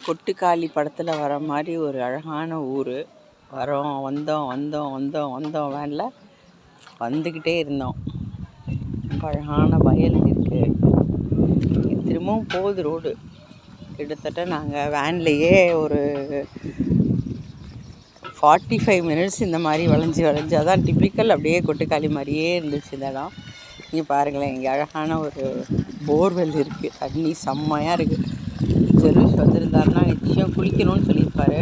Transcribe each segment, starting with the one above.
கொட்டுக்காளி படத்தில் வர மாதிரி ஒரு அழகான ஊர். வந்தோம் வேனில் வந்துக்கிட்டே இருந்தோம். ரொம்ப அழகான வயல் இருக்குது. திரும்பவும் போகுது ரோடு. கிட்டத்தட்ட நாங்கள் வேன்லேயே ஒரு 45 மினிட்ஸ் இந்த மாதிரி வளைஞ்சு அதான் டிப்பிக்கல். அப்படியே கொட்டுக்காளி மாதிரியே இருந்துச்சு இந்த இடம். இங்கே பாருங்களேன், இங்கே அழகான ஒரு போர்வெல் இருக்குது. தண்ணி செம்மையாக இருக்குது. ஜெருஷ் வந்திருந்தாருன்னா நிச்சயம் குளிக்கணும்னு சொல்லியிருப்பார்.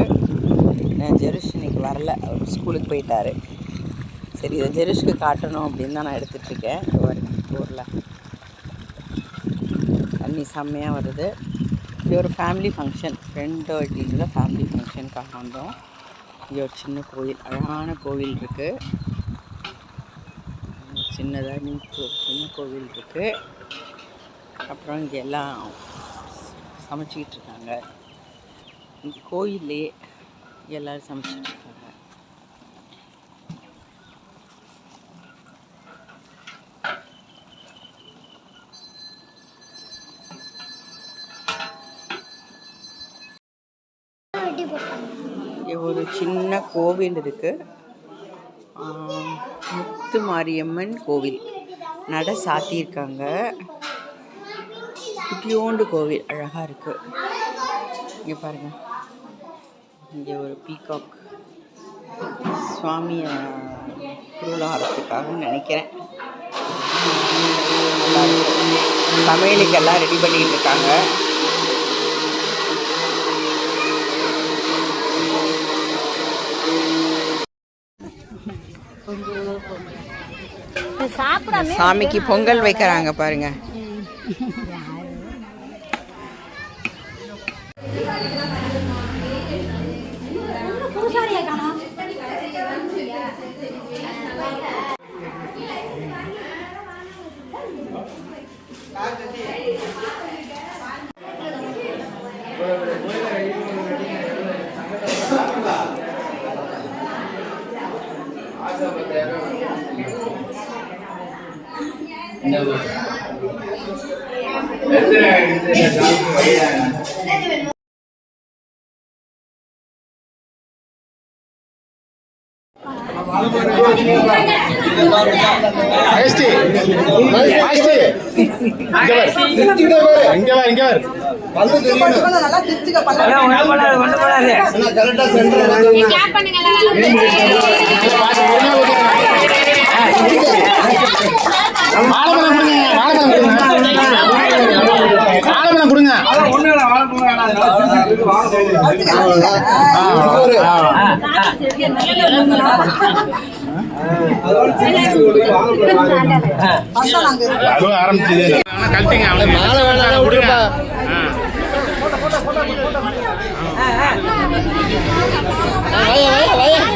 ஜெருஷ் இன்றைக்கி வரல, அவர் ஸ்கூலுக்கு போயிட்டார். சரி, இதை ஜெருஷ்க்கு காட்டணும் அப்படின்னு தான் நான் எடுத்துகிட்ருக்கேன். ஊரில் தண்ணி செம்மையாக வருது. இது ஒரு ஃபேமிலி ஃபங்க்ஷன், ஃப்ரெண்டு வீட்டில் ஃபேமிலி ஃபங்க்ஷனுக்காக வந்தோம். இங்கே ஒரு சின்ன கோவில், அழகான கோவில் இருக்குது. சின்னதாக நீட்டு சின்ன கோவில் இருக்குது. அப்புறம் இங்கே எல்லாம் சமைச்சிக்கிட்டு இருக்காங்க. இங்கே கோயில்லையே எல்லோரும் சமைச்சிட்டு இருக்காங்க. இங்கே ஒரு சின்ன கோவில் இருக்குது. முத்து மாரியம்மன் கோவில். நட சாத்தியிருக்காங்க. குட்டியோண்டு கோவில் அழகாக இருக்குது. இங்கே பாருங்கள், இங்கே ஒரு பீகாக் சுவாமியை திருவிழாரத்துக்காக நினைக்கிறேன். சமையலுக்கெல்லாம் ரெடி பண்ணிக்கிட்டு இருக்காங்க. சாமிக்கு பொங்கல் வைக்கிறாங்க பாருங்க.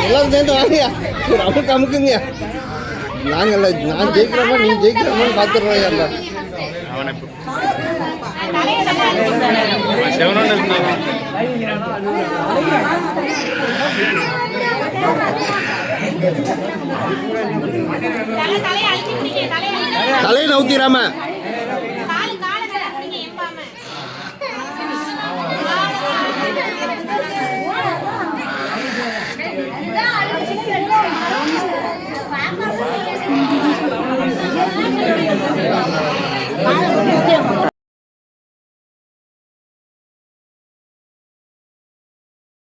எல்லாரும் சேர்ந்து வாங்க, நமக்கு அமுக்குங்க. நான் ஜெயிக்கிறோமா நீ ஜெயிக்கிறோமான்னு பார்த்துடுறோம். எல்லாம் தலையை நவுத்திராம Halo.